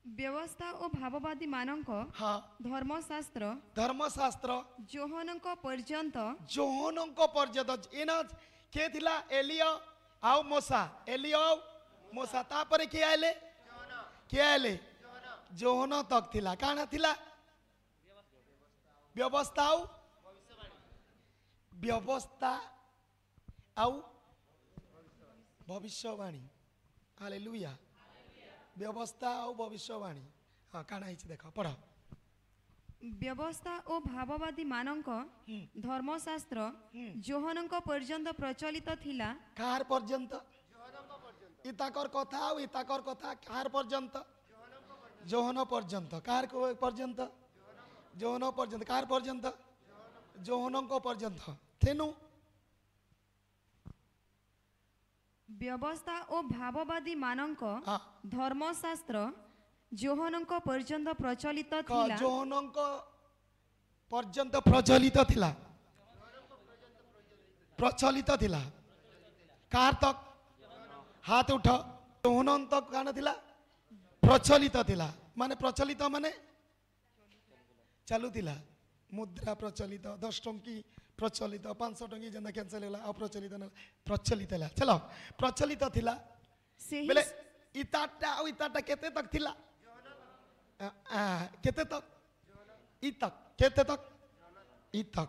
व्यवस्था और भाववादी मानक हाँ धर्मशास्त्र धर्मशास्त्र जोहनक पर्यंत जोहनक पर्यंत एना के थिला एलिया आउ मोसा एलिया आउ मोसा तापरे के आले जोहन तक थिला काना थिला व्यवस्था आउ व्यवस्था आउ भविष्यवाणी हालेलुया व्यवस्था और भविष्यवाणी हाँ काना हिच देख पढ़ व्यवस्था और भाववादी मानक धर्मशास्त्र जोहनक पर्यंत प्रचलित थिला कार पर्यंत इताकर कथा और इताकर कथा कार पर्यंत जोहन पर्यंत कार पर्यंत जोहन पर्यंत कार पर्यंत जोहनक पर्यंत थेनु व्यवस्था और भाववादी मानक हाँ धर्मशास्त्र जोहनक पर्यंत प्रचलित थिला जोहनक पर्यंत प्रचलित थिला कार तक हाथ उठ जोहन तक काना थिला प्रचलित थिला माने प्रचलित माने चालू थिला मुद्रा प्रचलित 10 टंकी प्रचलित 500 टंकी जेना कैंसिल होला अप्रचलित ना प्रचलित होला चलो प्रचलित थिला सेही बेले इताटा केते तक थिला केते तक इतक केते तक इतक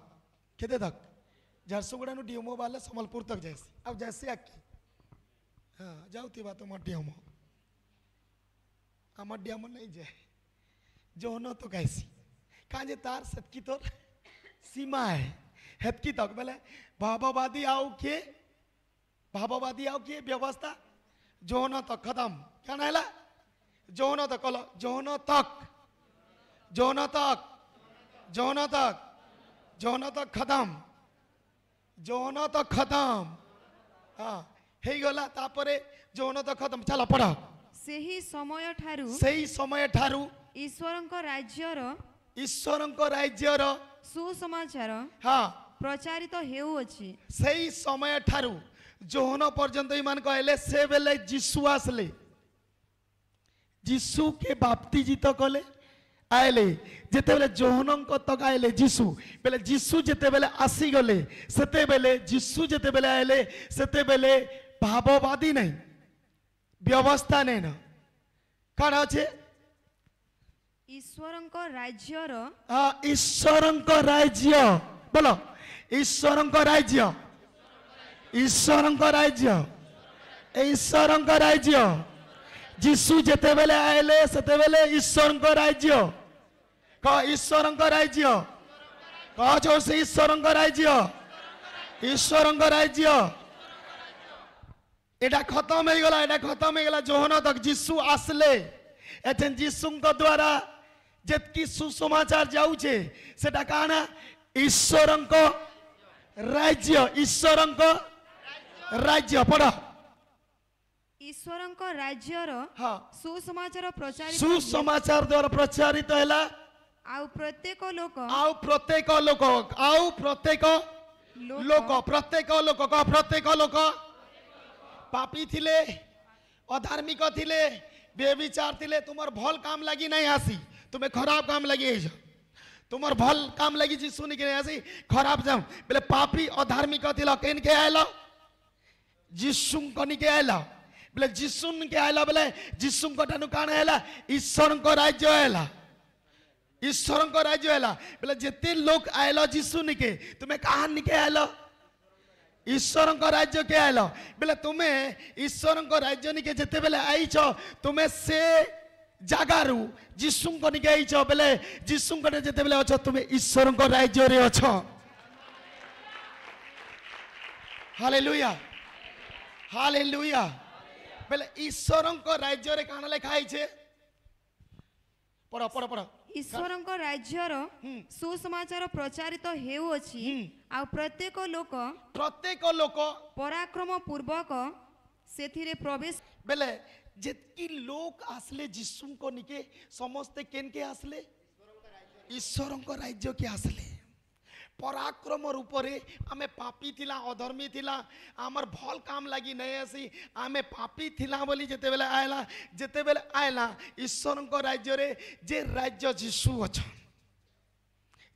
केते तक झारसुगुड़ा नु डीएमओ वाले संबलपुर तक जैसे अब जैसे आके हाँ जाऊती बात तो डीएमओ आम डीएमओ नहीं जाए जो न तो कैसी कहाँ जे तार सतकी तो सीमा है हेतकी तक बोले भाववादी आओ के व्यवस्था जोहन तक खत्म क्या ना है जोहन तक कलो जोहन तक खत्म हाँ हे गला तापरे जोहन तक खत्म चलो पढ़ सेही समय ठारू ईश्वरंक राज्यर सुसमाचार हाँ प्रचारित हेउअछि सही समय ठारू जोहन पर्यंत ईमान कहले से बेले जीशु आसले जीशु के बाप्तिजित कले आएले जेते बेले जोहनंक तक आएले जीशु बेले जीशु जेते बेले आसी गले सेते बेले जीशु जेते बेले आएले सेते बेले भाववादी नहीं व्यवस्था नहीं ना काना अच्छे ईश्वरंक राज्यर हाँ ईश्वरंक राज्य बोलो ईश्वरंक राज्य जीशु जेते बेले आएले सेते बेले ईश्वरंक राज्य कह ईश्वरंक राज्य कह जोर से ईश्वरंक राज्य एटा खत्म हो गला जोहन तक जीशु आसले एथेन जीशुंक द्वारा जेतकी सुसमाचार जाउछे सेटा काना ईश्वरंक राज्य पढ़ ईश्वरंक राज्यर हाँ सुसमाचार द्वारा प्रचारित हैला आउ प्रत्येक लोक पापी थिले अधार्मिक थिले बेविचार थिले तुमर भल काम लगी नहीं आसी तुम्हें खराब काम लगी है तुमर भल काम लगी जी सुनी के नहीं आसी खराब जाऊं बोले पापी अधार्मिक थिला केन के आयला जिसुं कनी के आयला बोले जिसुन के आयला बोले जिसुं कटानु कान आयला ईश्वर को राज्य आयला बोले जेते लोग आयला जिसुन के तुम्हें कहां निके आयला ईश्वर राज्य के आयल बोले तुम्हें ईश्वर राज्य निके जेते बेले आईच तुम्हें से जगारू जीशु को निके आईच बोले जीशु को जेते बेले अछ तुम्हें ईश्वर राज्य रे अछ हालेलुया बोले ईश्वर राज्य रे काना लिखा आइछे पढ़ ईश्वरंक राज्यर सुसमाचार प्रचारित हेउअछि आ प्रत्येक लोक पराक्रम पूर्वक सेथिरे प्रवेश बेले जेतकी लोक आसले जीशु को निके समस्त केन के आसले ईश्वरंक राज्य के आसले पराक्रम रूपरे आमे पापी थिला अधर्मी थिला आमर भल काम लगी नहीं आसी आमे पापी थिला बोली जेते बेले आयला ईश्वर को राज्य रे जे राज्य जीशु अछन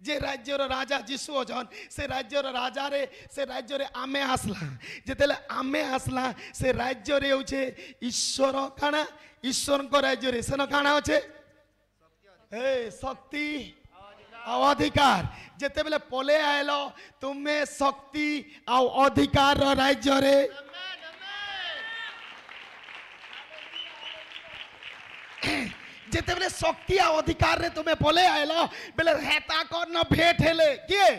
जे राज्यर राजा जीशु अछन से राज्यर राजा रे से राज्य रे आमे आसला जेतेले आमे आसला से राज्य रे होचे ईश्वर काना ईश्वर को राज्य रे सेन काना होचे ए शक्ति और अधिकार जेते बेले पले आयलो तुम्हें शक्ति और अधिकार राज्य रे जेते बेले शक्ति और अधिकार रे तुम्हें पले आयलो बेले हेता कर न भेट हेले किए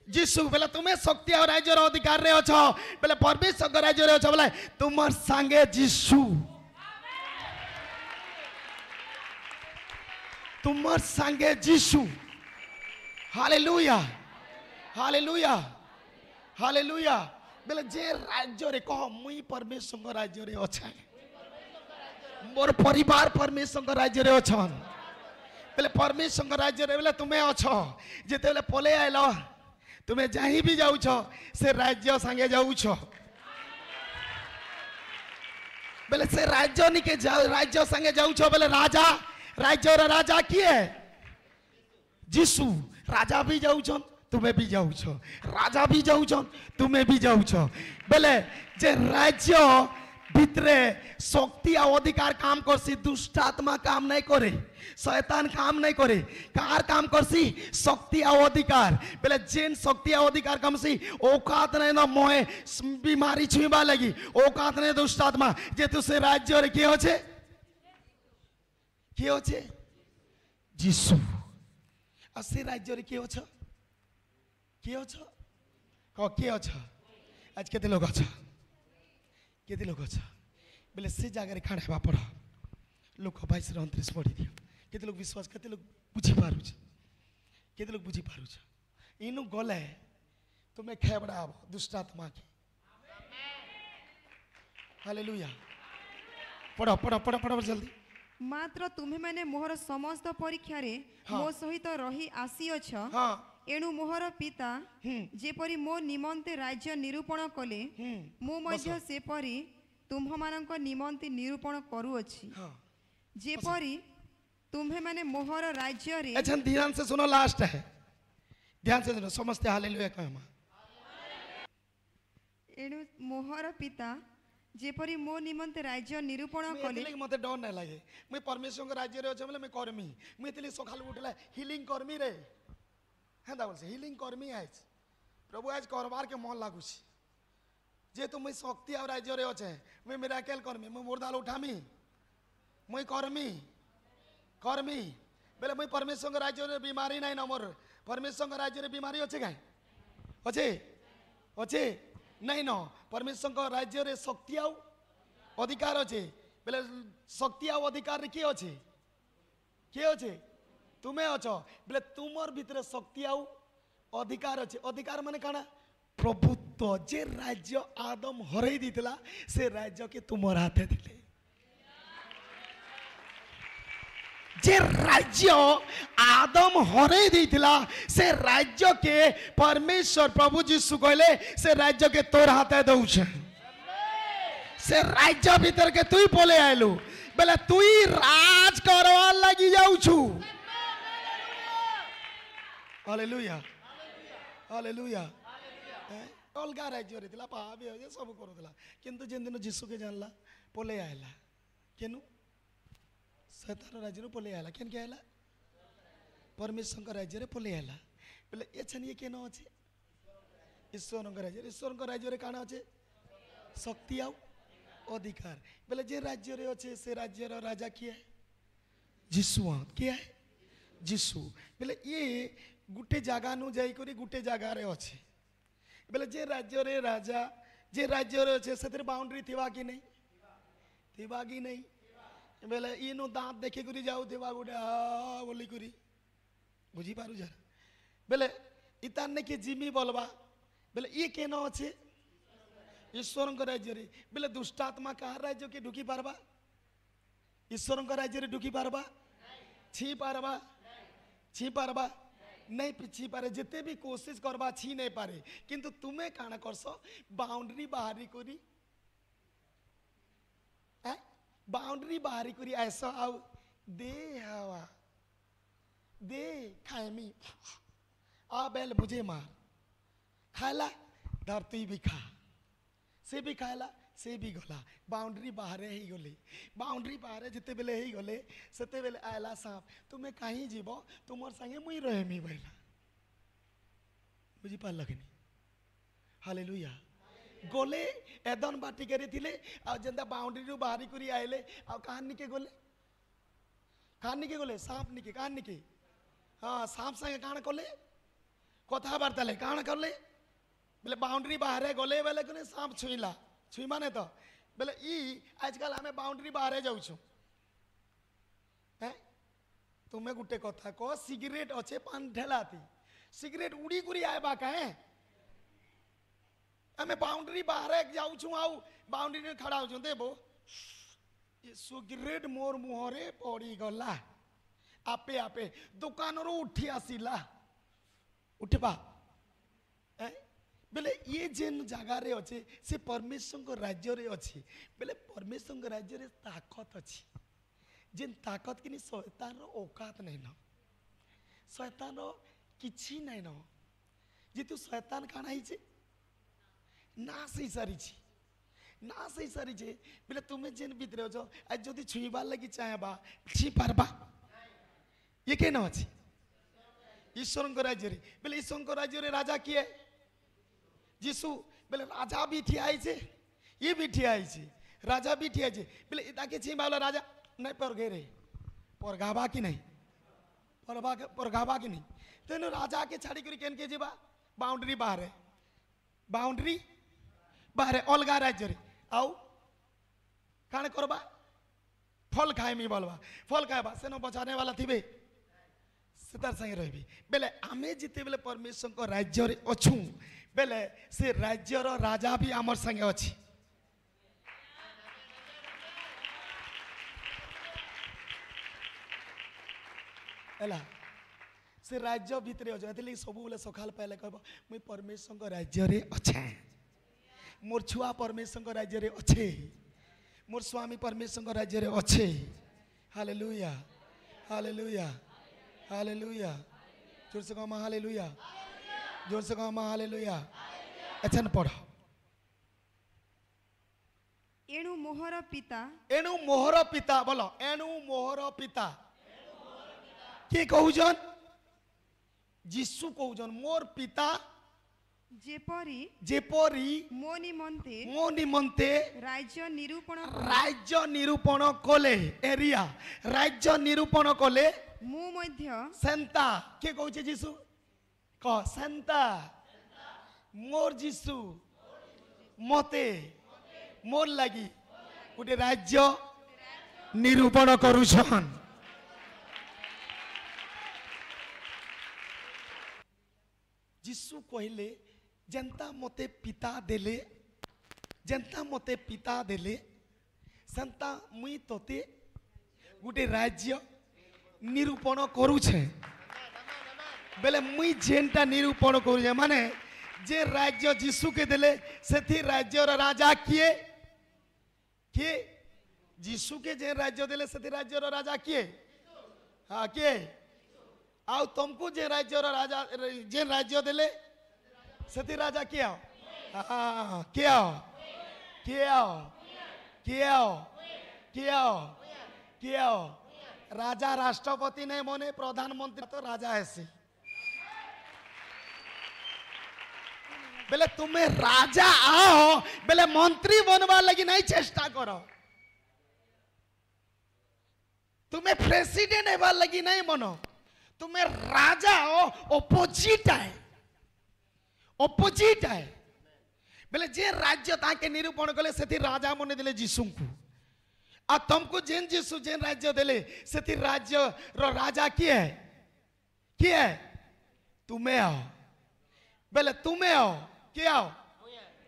जीशु बेले तुम्हें शक्ति और राज्य रे अधिकार रे अछो बेले परमेश्वर को राज्य रे अछो बेले तुमर संगे जीशु तुमर संगे जीशु हालेलुया हालेलुया हालेलुया बेले जे राज्य रे कह मुई परमेश्वर को राज्य रे अच्छा मोर परिवार परमेश्वर को राज्य रे अछन बेले परमेश्वर को राज्य रे बेले तुम्हें अछो जेते बेले पले आइलो तुम्हें जहीं भी जाऊ छो से राज्य संगे जाऊ छो बेले से राज्य निके राज्य संगे जाऊ छो बेले राजा राज्य रे राजा किए जीशु राजा भी जाऊ छन तुम्हें भी जाऊ छो राजा भी जाऊ छन तुम्हें भी जाऊ छो बेले जे राज्य भितरे शक्ति और अधिकार काम करसी दुष्ट आत्मा काम नहीं करे शैतान काम नहीं करे कार काम करसी शक्ति और अधिकार बेले जेन शक्ति और अधिकार काम सी औकात नहीं ना मोहे बीमारी छुईबा लगी औकात नहीं दुष्ट आत्मा जे तू से राज्य रे के होछे के होछे जीशु असे राज्य रे के होछ के होछ को के होछ आज केते लोग अछ केते लोग अछ बेले से जगह रे खाना हेबा पड़ लोक 22 रे 29 पढ़ी दियो केते लोग विश्वास केते लोग बुझी पारु छ केते लोग बुझी पारु छ इनु गले तुम्हें खेबड़ा आबो दुष्ट आत्मा की हालेलुया पढ़ो पढ़ो पढ़ो पढ़ो जल्दी मात्र तुम्हें मैंने मोहर समस्त परीक्षा रे मो सहित रही आसी अछ एणु मोहर पिता जेपरी मो निमंते राज्य निरूपण कले मो मध्य से परी तुम्ह मानक निमंते निरूपण करू अछि जेपरी तुम्हें मैंने मोहर राज्य रे अच्छा ध्यान से सुनो लास्ट है ध्यान से सुनो समझते हालेलुया कहमा एणु मोहर पिता जेपरी मो निमंते राज्य निरूपण कले मते डर नहीं लागे मैं परमेश्वर के राज्य रे अछि बोले मैं कर्मी मैं इतली सकाल उठला हीलिंग कर्मी रे हेंदा बोलसे हीलिंग कर्मी आज प्रभु आज करबार के मन लागुछ जे तुम शक्ति और राज्य रे अछि मैं मिराकल कर्मी मैं मुर्दाल उठामी मैं कर्मी कर्मी बेले मैं परमेश्वर के राज्य रे बीमारी नहीं न मोर परमेश्वर के राज्य रे बीमारी अछि काई अछि अछि नहीं न परमेश्वर को राज्य रे शक्ति आउ अधिकार अच्छे बेले शक्ति आउ अधिकार रे किए अच्छे किए अच्छे तुम्हें अछ बेले तुमर भीतर शक्ति आउ अधिकार अच्छे अधिकार माने काना प्रभुत्व जे राज्य आदम हरई दीतला से राज्य के तुमर हाथे दिले जे राज्य आदम हरई देथिला से राज्य के परमेश्वर प्रभु जीशु कहले से राज्य के तोर हाथे दउछ से राज्य भीतर के तुई बोले आइलु बेले तुई राज करवा लगी जाऊ छु हालेलुया हालेलुया अलगा राज्य रहितला पाबे हो सब करथला किंतु जेन दिन जीशु के जानला बोले आइला केनु शैतान राज्य रे पले आला केन के आला परमेश्वर का राज्य रे पले आला बोले एछन ये केनो अछि ईश्वर का राज्य रे काना अछि शक्ति आउ अधिकार बोले जे राज्य रे अछि से राज्य रो राजा किए जीशु के है जीशु बोले ये गुटे जगह नु जाई करी गुटे जगह रे अछि बोले जे राज्य रे राजा जे राज्य रे अछि सेतिर बाउंड्री थिबा कि नहीं बेले इनो दांत देखे करी जाऊ देवा गुडा बोली करी बुझी पारु जरा बेले इतान के जिमी बोलबा बेले ये केनो अछि ईश्वर को राज्य रे बेले दुष्टात्मा कहाँ राज्य के ढुकी पारबा ईश्वर को राज्य रे ढुकी पारबा छी पारबा नहीं पिछी पारे जिते भी कोशिश करबा छी नहीं पारे किंतु तुम्हें काना करस बाउंड्री बाहरी करी बाउंड्री बाहरी करी ऐसा आउ दे हवा दे खाएमी आ बेल बुझे मार खाला धरती भी खा से भी खाला से भी गला बाउंड्री बाहर ही गले बाउंड्री बाहर जिते बेले ही गले सेते बेले आयला सांप तुम्हें कहीं जीव तुम संगे मुई रहमी बैला बुझी पार लगनी हालेलुया गले एदन बाटी करे थिले आ जेंदा बाउंड्री रु बाहरी करी आइले आ कहानी के गले सांप निके कहानी के हाँ सांप संगे काण कले कथा बार्ता ले काण करले बोले बाउंड्री बाहर गले बेले कोने सांप छुईला छुई माने तो बोले ई आजकल हमें बाउंड्री बाहर जाऊ तुम्हें गुटे कथा कह सिगरेट अच्छे पान ढेलाती सिगरेट उड़ी गुड़ी आए बा कहे हमें बाउंड्री बाहर जाऊ आउ बाउंड्री ने खड़ा हो देबो ये सिगरेट मोर मुहरे पड़ी गला आपे आपे दुकान रो उठी आसिला उठबा बोले ये जेन जगार अच्छे से परमेश्वर को राज्य रे अच्छी बोले परमेश्वर को राज्य रे ताकत अच्छी जेन ताकत कि शैतान रो औकात नहीं न शैतान रो किछि नहीं न जे तू शैतान काना ही छे नाश ही सारी छी नाश ही सारी छे बोले तुम्हें जेन भीतर हो आज जदि छुईबार लगी चाहेबा छी पारबा ये केन अछि ईश्वर को राज्य रे बोले ईश्वर को राज्य रे राजा किए जीसु बोले राजा भी ठिया ये भी ठिया राजा भी ठिया बोले ताके छी बाला राजा नहीं पर गे रे पर गाबा की नहीं पर गाबा की नहीं तेनो राजा के छाड़ी करी केन के जीवा बाउंड्री बाहर अलगा राज्य रे आउ काने करबा फल खाए मी बोलबा फल खाएबा सेनो बचाने वाला थिबे सेतार संगे रहबी बेले आमे जिते बेले परमेश्वर को राज्य रे अछु बेले से राज्य रो राजा भी आमर संगे अछि एला से राज्य भीतर हो जाते सब बोले सकाल पहले कहब मुई परमेश्वर को राज्य रे अच्छे मोर छुआ परमेश्वर को राज्य रे अच्छे मोर स्वामी परमेश्वर को राज्य रे अच्छे हालेलुया हालेलुया हालेलुया जोर से कहो हालेलुया जोर से कहो हालेलुया अच्छा न पढ़ो एणु मोहर पिता बोलो एणु मोहर पिता के कहूजन जीसु कहूजन मोर पिता जेपरी मो निमंते राज्य निरूपण कले एरिया राज्य निरूपण कले मु मध्य सेंता के कहूचे जीसु कह सेंता मोर जीसु मते मोर लगी गोटे राज्य निरूपण करूछन जीसु कहले जनता मते पिता देले संता मुई तोते गोटे राज्य निरूपण करूछे बेले मुई जेनटा निरूपण करूछे माने जे राज्य जीसु के देले सेथि राज्य रो राजा किए के जीसु के जे राज्य देले सेथि राज्य रो राजा किए हाँ के आउ तुमको जे राज्य रो राजा जे राज्य देले सेथि राजा किया हाँ किया किया किया किया किया राजा राष्ट्रपति नहीं मने प्रधानमंत्री तो राजा ऐसे बेले तुम्हें राजा आओ बेले मंत्री बनवा लगी नहीं चेष्टा करो तुम्हें प्रेसिडेंट हेबा लगी नहीं मनो तुम्हें राजा हो ओपोजिट है बेले जे राज्य ताके निरूपण कले सेथि राजा मने दिले जीसु को आ तुमको जेन जीसु जेन राज्य देले सेथि राज्य रो राजा किए तुम्हें आओ बेले तुम्हें आओ क्या आओ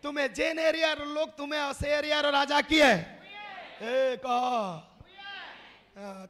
तुम्हें जेन एरिया रो लोग तुम्हें आओ से एरिया रो राजा किए ए कह